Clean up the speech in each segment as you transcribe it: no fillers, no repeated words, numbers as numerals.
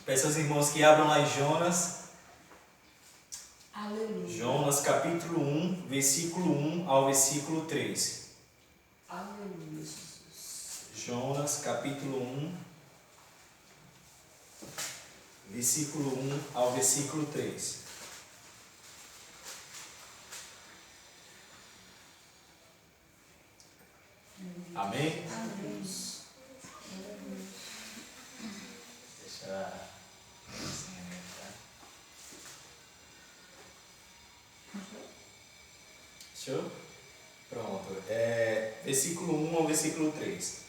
Peço aos irmãos que abram lá em Jonas. Aleluia. Jonas capítulo 1, versículo 1 ao versículo 3. Aleluia, Jesus. Jonas capítulo 1, versículo 1 ao versículo 3. Amém? Amém. Deixa assim, tá? Show? Pronto. Versículo 1 ao versículo 3.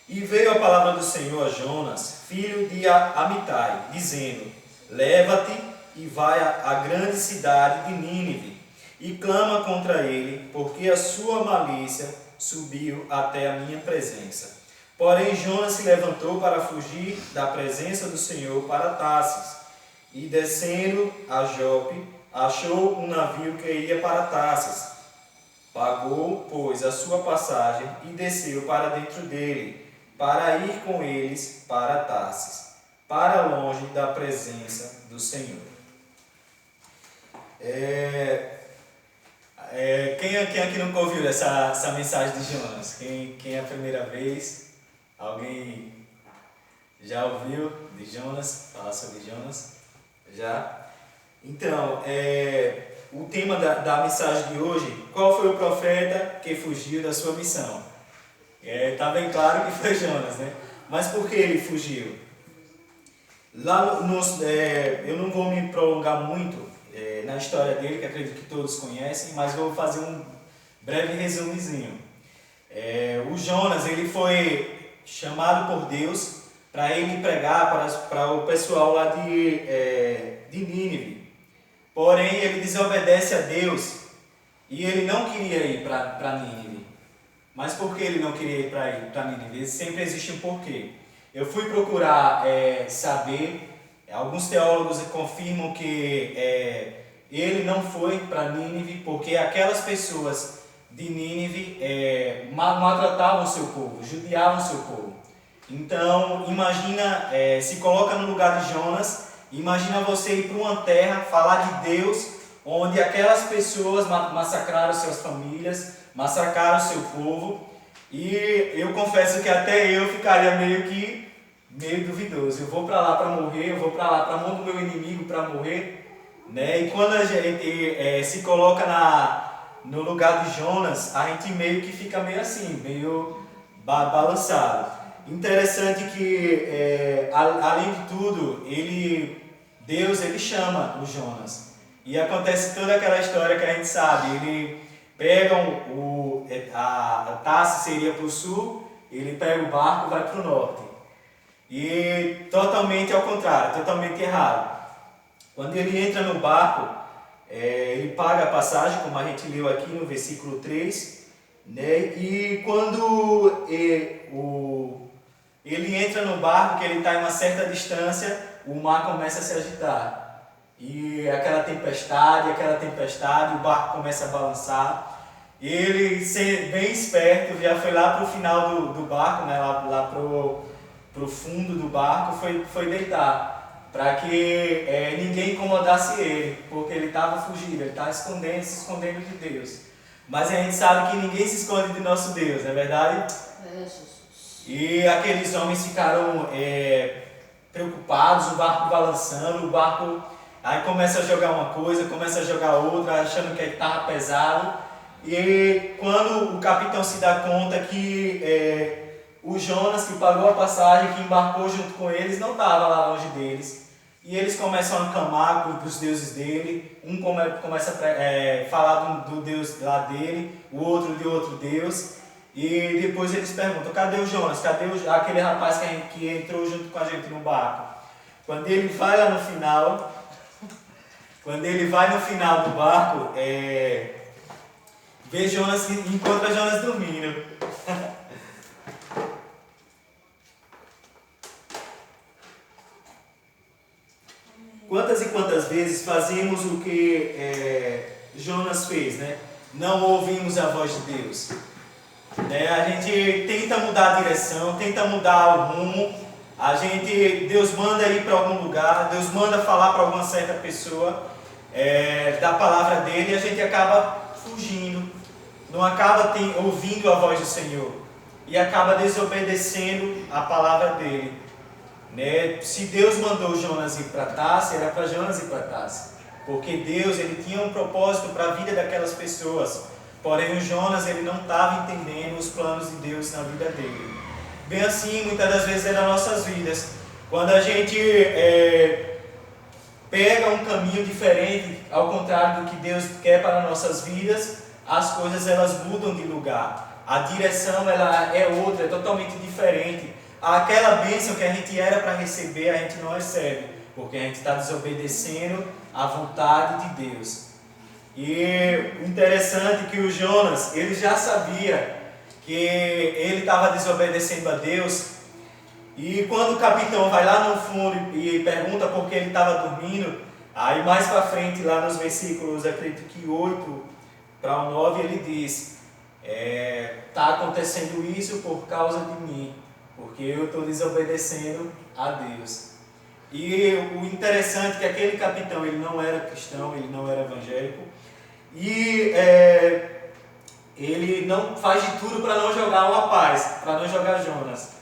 E veio a palavra do Senhor a Jonas, filho de Amitai, dizendo: Leva-te e vai à grande cidade de Nínive, e clama contra ele, porque a sua malícia subiu até a minha presença. Porém Jonas se levantou para fugir da presença do Senhor para Tarsis, e descendo a Jope, achou um navio que ia para Tarsis. Pagou, pois, a sua passagem e desceu para dentro dele, para ir com eles para Tarsis, para longe da presença do Senhor. Quem aqui nunca ouviu essa mensagem de Jonas? Quem é a primeira vez? Alguém já ouviu de Jonas? Falar sobre Jonas? Já? Então, o tema da mensagem de hoje: qual foi o profeta que fugiu da sua missão? Está bem claro que foi Jonas, né? Mas por que ele fugiu? Eu não vou me prolongar muito na história dele, que acredito que todos conhecem, mas vou fazer um breve resumozinho. O Jonas, ele foi chamado por Deus para ele pregar para o pessoal lá de Nínive. Porém, ele desobedece a Deus e ele não queria ir para Nínive. Mas por que ele não queria ir para Nínive? Sempre existe um porquê. Eu fui procurar saber. Alguns teólogos confirmam que ele não foi para Nínive porque aquelas pessoas de Nínive maltratavam o seu povo, judiavam o seu povo. Então, imagina, se coloca no lugar de Jonas, imagina você ir para uma terra, falar de Deus, onde aquelas pessoas massacraram suas famílias, massacraram o seu povo, e eu confesso que até eu ficaria meio duvidoso. Eu vou para lá para morrer, eu vou para lá para a mão do meu inimigo para morrer, né? E quando a gente se coloca no lugar de Jonas, a gente meio que fica meio assim, meio balançado. Interessante que, além de tudo, Deus chama o Jonas. E acontece toda aquela história que a gente sabe. Ele pega a Tarsis seria para o sul, ele pega o barco e vai para o norte. E totalmente ao contrário, totalmente errado. Quando ele entra no barco, ele paga a passagem, como a gente leu aqui no versículo 3, né? E quando ele entra no barco, que ele está em uma certa distância, o mar começa a se agitar. E aquela tempestade, o barco começa a balançar. Ele, bem esperto, já foi lá para o final do barco, né, lá para o fundo do barco, foi deitar, para que ninguém incomodasse ele, porque ele estava fugindo, ele estava se escondendo de Deus. Mas a gente sabe que ninguém se esconde de nosso Deus, não é verdade? Jesus. E aqueles homens ficaram preocupados, o barco balançando, o barco aí começa a jogar uma coisa, começa a jogar outra, achando que estava pesado. E quando o capitão se dá conta que o Jonas, que pagou a passagem, que embarcou junto com eles, não estava lá longe deles. E eles começam a clamar para os deuses dele. Um começa a falar do Deus lá dele, o outro de outro Deus. E depois eles perguntam: cadê o Jonas? Cadê aquele rapaz que entrou junto com a gente no barco? Quando ele vai lá no final, do barco, vê Jonas, encontra Jonas dormindo. Quantas e quantas vezes fazemos o que Jonas fez, né? Não ouvimos a voz de Deus. A gente tenta mudar a direção, tenta mudar o rumo, Deus manda ir para algum lugar, Deus manda falar para alguma certa pessoa da palavra dele, e a gente acaba fugindo, não acaba ouvindo a voz do Senhor e acaba desobedecendo a palavra dele. Né? Se Deus mandou Jonas ir para Tarsis, era para Jonas ir para Tarsis, porque Deus ele tinha um propósito para a vida daquelas pessoas. Porém o Jonas ele não estava entendendo os planos de Deus na vida dele. Bem assim, muitas das vezes é nas nossas vidas. Quando a gente pega um caminho diferente, ao contrário do que Deus quer para nossas vidas, as coisas elas mudam de lugar. A direção ela é outra, é totalmente diferente. Aquela bênção que a gente era para receber, a gente não recebe, porque a gente está desobedecendo à vontade de Deus. E o interessante é que o Jonas, ele já sabia que ele estava desobedecendo a Deus. E quando o capitão vai lá no fundo e pergunta por que ele estava dormindo, aí mais para frente, lá nos versículos, acredito que 8 para o 9, ele diz: está acontecendo isso por causa de mim, porque eu estou desobedecendo a Deus. E o interessante é que aquele capitão, ele não era cristão, ele não era evangélico, e ele não faz de tudo para não jogar o rapaz, para não jogar Jonas.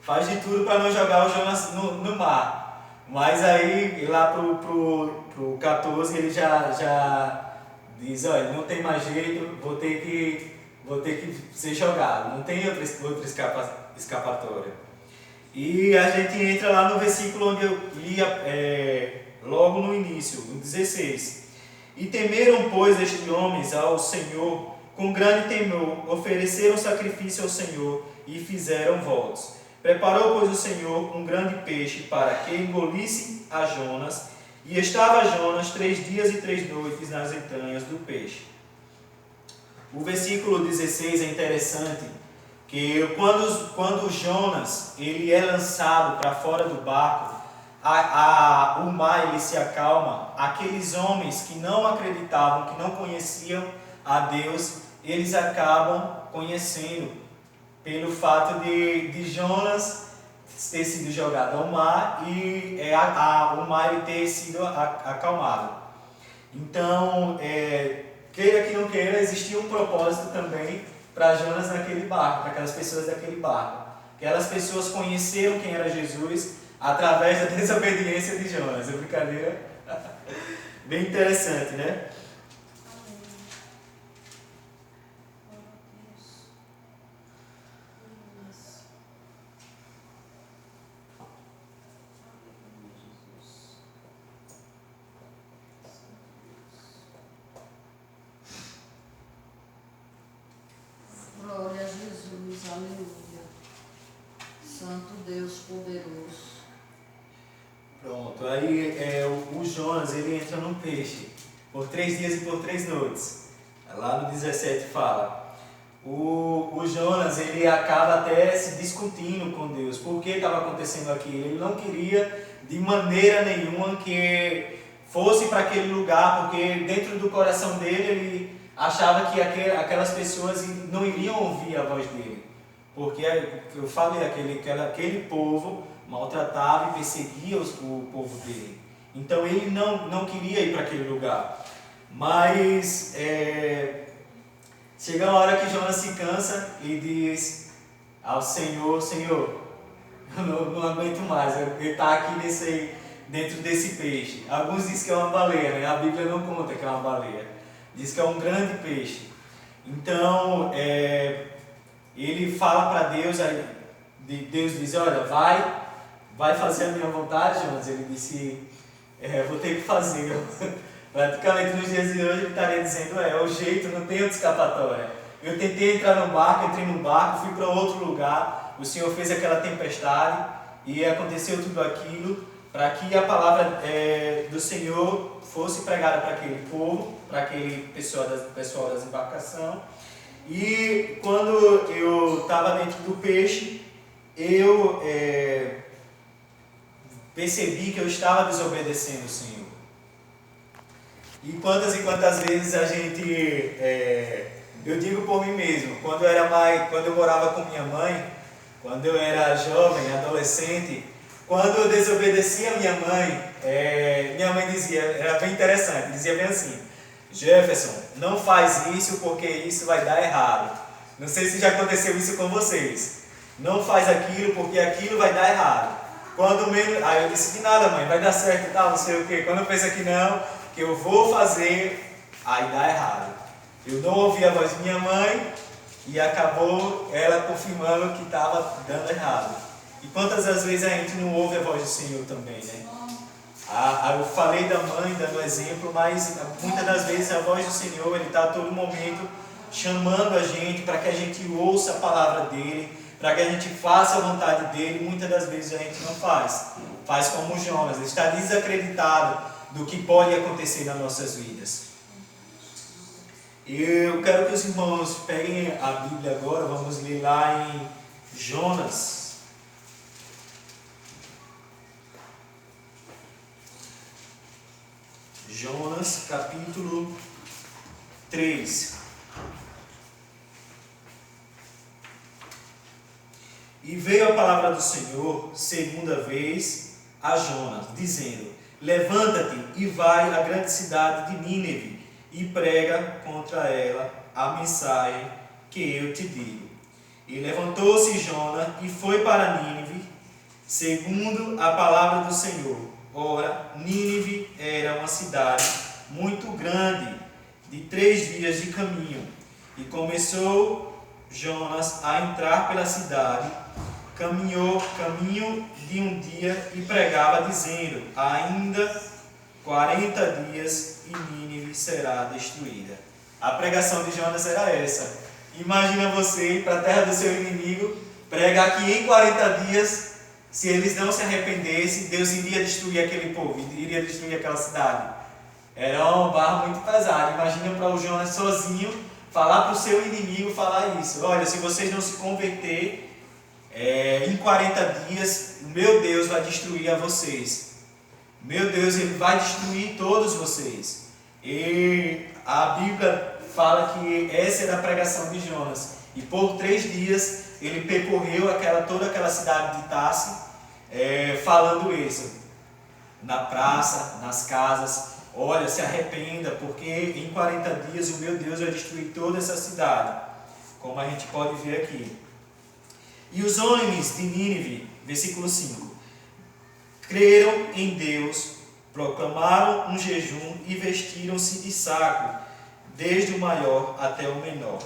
Faz de tudo para não jogar o Jonas no mar. Mas aí, lá pro 14, ele já diz: olha, não tem mais jeito, vou ter que ser jogado. Não tem outra escapatória. E a gente entra lá no versículo onde eu lia logo no início, no 16. E temeram, pois, estes homens ao Senhor com grande temor, ofereceram sacrifício ao Senhor e fizeram votos. Preparou, pois, o Senhor um grande peixe para que engolisse a Jonas, e estava Jonas 3 dias e 3 noites nas entranhas do peixe. O versículo 16 é interessante, que quando Jonas ele é lançado para fora do barco, o mar ele se acalma. Aqueles homens que não acreditavam, que não conheciam a Deus, eles acabam conhecendo, pelo fato de Jonas ter sido jogado ao mar e o mar ele ter sido acalmado. Então, queira que não queira, existia um propósito também para Jonas naquele barco, para aquelas pessoas daquele barco. Aquelas pessoas conheceram quem era Jesus através da desobediência de Jonas. É brincadeira bem interessante, né? Glória a Jesus, aleluia. Santo Deus poderoso. Pronto, aí o Jonas ele entra num peixe por 3 dias e por 3 noites. Lá no 17 fala. O Jonas ele acaba até se discutindo com Deus. Por que estava acontecendo aquilo? Ele não queria de maneira nenhuma que fosse para aquele lugar, porque dentro do coração dele ele achava que aquelas pessoas não iriam ouvir a voz dele. Porque eu falei, aquele povo maltratava e perseguia o povo dele. Então ele não queria ir para aquele lugar. Mas chega uma hora que Jonas se cansa e diz ao Senhor: Senhor, eu não aguento mais, ele está aqui dentro desse peixe. Alguns dizem que é uma baleia, né? A Bíblia não conta que é uma baleia. Diz que é um grande peixe. Então, ele fala para Deus, Deus diz: olha, vai fazer a minha vontade, Jonas. Ele disse: vou ter que fazer. Praticamente nos dias de hoje ele estaria dizendo: é o jeito, não tem outra escapatória. Eu tentei entrar no barco, entrei no barco, fui para outro lugar, o Senhor fez aquela tempestade e aconteceu tudo aquilo para que a palavra do Senhor fosse pregada para aquele povo, para aquele pessoal das embarcações. E quando eu estava dentro do peixe, eu percebi que eu estava desobedecendo o Senhor. E quantas vezes a gente, eu digo por mim mesmo, quando eu morava com minha mãe, quando eu era jovem, adolescente, Quando eu desobedeci a minha mãe dizia, era bem interessante, dizia bem assim: Jefferson, não faz isso porque isso vai dar errado. Não sei se já aconteceu isso com vocês. Não faz aquilo porque aquilo vai dar errado. Quando menos, aí eu disse que nada, mãe, vai dar certo e tal, não sei o quê. Quando eu penso que não, que eu vou fazer, aí dá errado. Eu não ouvi a voz de minha mãe e acabou ela confirmando que estava dando errado. E quantas das vezes a gente não ouve a voz do Senhor também, né? Eu falei da mãe dando exemplo, mas muitas das vezes a voz do Senhor, Ele está a todo momento chamando a gente para que a gente ouça a palavra dEle, para que a gente faça a vontade dEle. Muitas das vezes a gente não faz. Faz como Jonas, ele está desacreditado do que pode acontecer nas nossas vidas. Eu quero que os irmãos peguem a Bíblia agora, vamos ler lá em Jonas. Jonas, capítulo 3. E veio a palavra do Senhor segunda vez a Jonas, dizendo: levanta-te e vai à grande cidade de Nínive e prega contra ela a mensagem que eu te digo. E levantou-se Jonas e foi para Nínive, segundo a palavra do Senhor. Ora, Nínive era uma cidade muito grande, de 3 dias de caminho. E começou Jonas a entrar pela cidade, caminho de um dia e pregava, dizendo: ainda 40 dias e Nínive será destruída. A pregação de Jonas era essa. Imagina você ir para a terra do seu inimigo, pregar que em 40 dias, se eles não se arrependessem, Deus iria destruir aquele povo, iria destruir aquela cidade. Era uma barra muito pesada. Imagina para o Jonas sozinho falar para o seu inimigo, falar isso: olha, se vocês não se converter, em 40 dias, meu Deus vai destruir a vocês. Meu Deus, Ele vai destruir todos vocês. E a Bíblia fala que essa era a pregação de Jonas. E por 3 dias ele percorreu toda aquela cidade de Tarse, falando isso. Na praça, nas casas: olha, se arrependa, porque em 40 dias o meu Deus vai destruir toda essa cidade. Como a gente pode ver aqui. E os homens de Nínive, versículo 5, creram em Deus, proclamaram um jejum e vestiram-se de saco, desde o maior até o menor.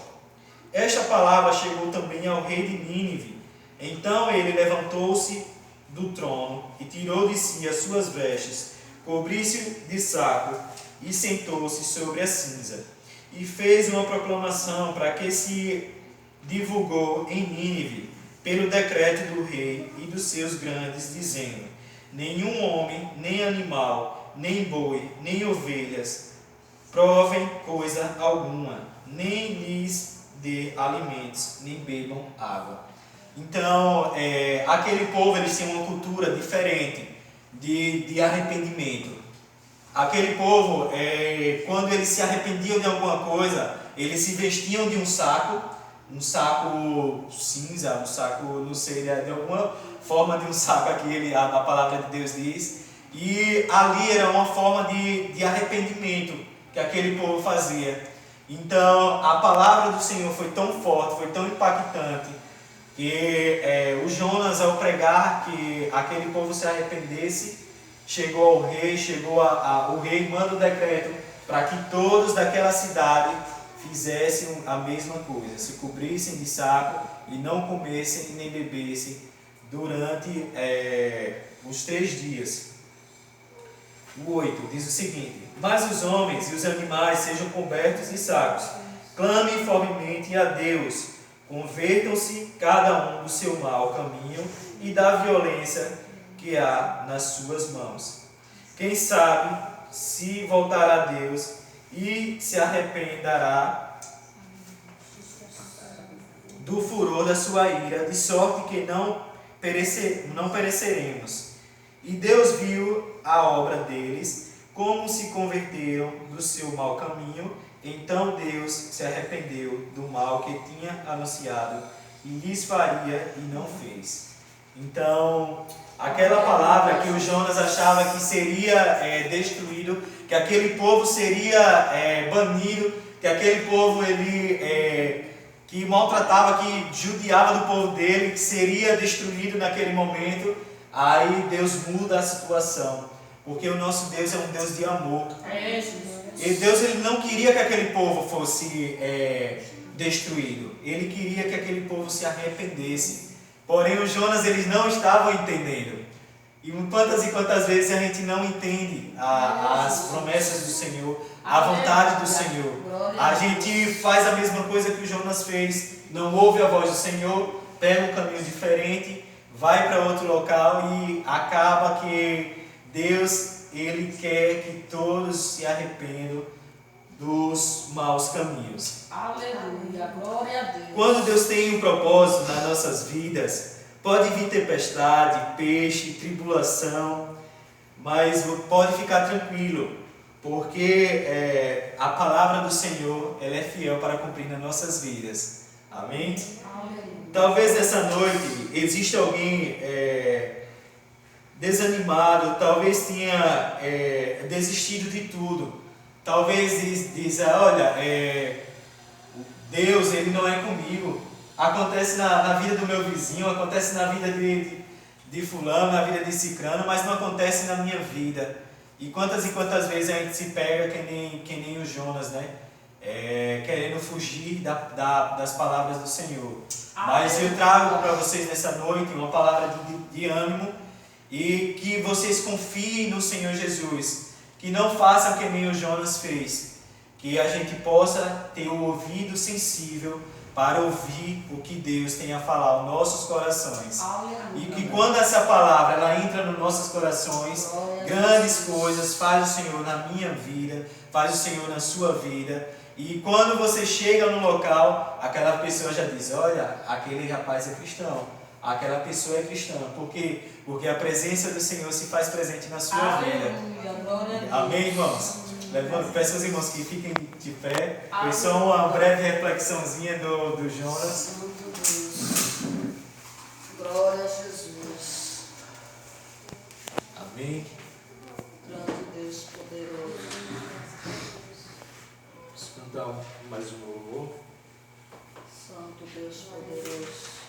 Esta palavra chegou também ao rei de Nínive. Então ele levantou-se do trono e tirou de si as suas vestes, cobriu-se de saco e sentou-se sobre a cinza. E fez uma proclamação para que se divulgou em Nínive, pelo decreto do rei e dos seus grandes, dizendo: nenhum homem, nem animal, nem boi, nem ovelhas provem coisa alguma, nem lhes dê alimentos, nem bebam água. Então, aquele povo, eles tinham uma cultura diferente de arrependimento. Aquele povo, quando eles se arrependiam de alguma coisa, eles se vestiam de um saco cinza, um saco, não sei, de alguma forma de um saco aqui, a palavra de Deus diz. E ali era uma forma de arrependimento que aquele povo fazia. Então a palavra do Senhor foi tão forte, foi tão impactante, que o Jonas, ao pregar que aquele povo se arrependesse, chegou ao rei, o rei manda o decreto para que todos daquela cidade fizessem a mesma coisa, se cobrissem de saco e não comessem nem bebessem durante os 3 dias. O 8 diz o seguinte: mas os homens e os animais sejam cobertos de sacos, clamem fortemente a Deus, convertam-se cada um do seu mau caminho e da violência que há nas suas mãos. Quem sabe se voltará a Deus e se arrependerá do furor da sua ira, de sorte que não pereceremos. E Deus viu a obra deles, como se converteram do seu mau caminho. Então Deus se arrependeu do mal que tinha anunciado e lhes faria e não fez. Então, Aquela palavra que o Jonas achava que seria destruído, que aquele povo seria banido, que aquele povo que maltratava, que judiava do povo dele, que seria destruído naquele momento. Aí Deus muda a situação, porque o nosso Deus é um Deus de amor. E Deus ele não queria que aquele povo fosse destruído, ele queria que aquele povo se arrependesse. Porém, os Jonas eles não estavam entendendo. E quantas vezes a gente não entende as promessas do Senhor, a vontade do Senhor. A gente faz a mesma coisa que o Jonas fez, não ouve a voz do Senhor, pega um caminho diferente, vai para outro local e acaba que Deus ele quer que todos se arrependam dos maus caminhos. Aleluia, glória a Deus. Quando Deus tem um propósito nas nossas vidas, pode vir tempestade, peixe, tribulação, mas pode ficar tranquilo, porque a palavra do Senhor ela é fiel para cumprir nas nossas vidas. Amém? Aleluia. Talvez nessa noite exista alguém desanimado, talvez tenha desistido de tudo. Talvez diz, olha, Deus ele não é comigo. Acontece na vida do meu vizinho, acontece na vida de fulano, na vida de cicrano, mas não acontece na minha vida. E quantas vezes a gente se pega que nem o Jonas, né? Querendo fugir das palavras do Senhor. Mas eu trago para vocês nessa noite uma palavra de ânimo e que vocês confiem no Senhor Jesus. Que não façam que nem o Jonas fez. Que a gente possa ter o ouvido sensível para ouvir o que Deus tem a falar aos nossos corações. E que quando essa palavra ela entra nos nossos corações, grandes coisas faz o Senhor na minha vida, faz o Senhor na sua vida. E quando você chega no local, aquela pessoa já diz, olha, aquele rapaz é cristão, aquela pessoa é cristã. Por quê? Porque a presença do Senhor se faz presente na sua vida. Amém, irmãos? Peço aos irmãos que fiquem de pé. Foi só uma breve reflexãozinha do Jonas. Glória a Jesus. Amém. Grande Deus poderoso. Vamos cantar mais um louvor. Santo Deus poderoso.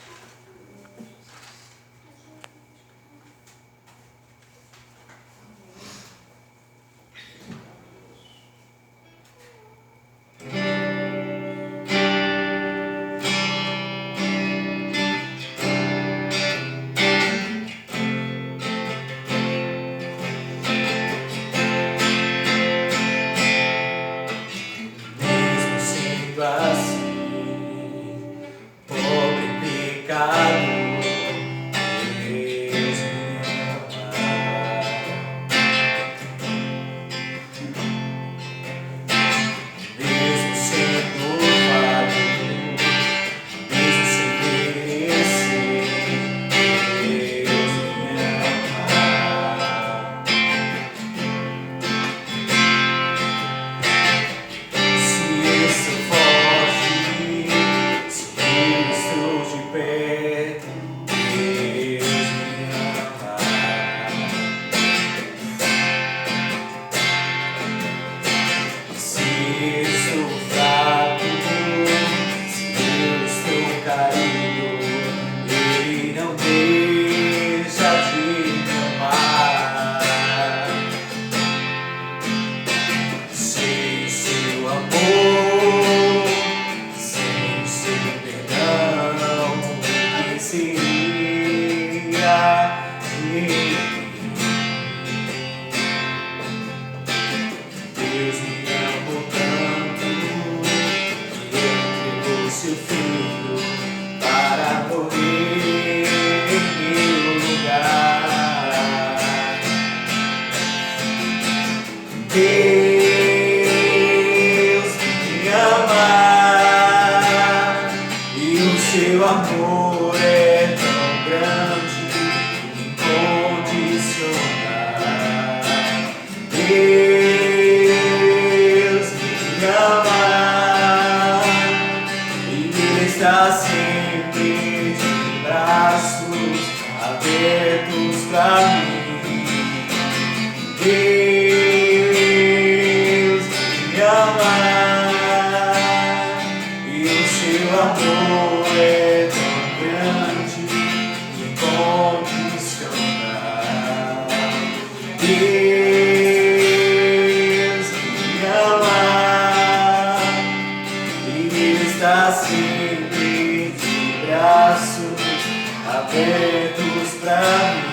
Está sempre de braços abertos para Deus me ama e o seu amor é tão grande e incondicional. Deus me ama e Ele está sempre de braços abertos pra mim.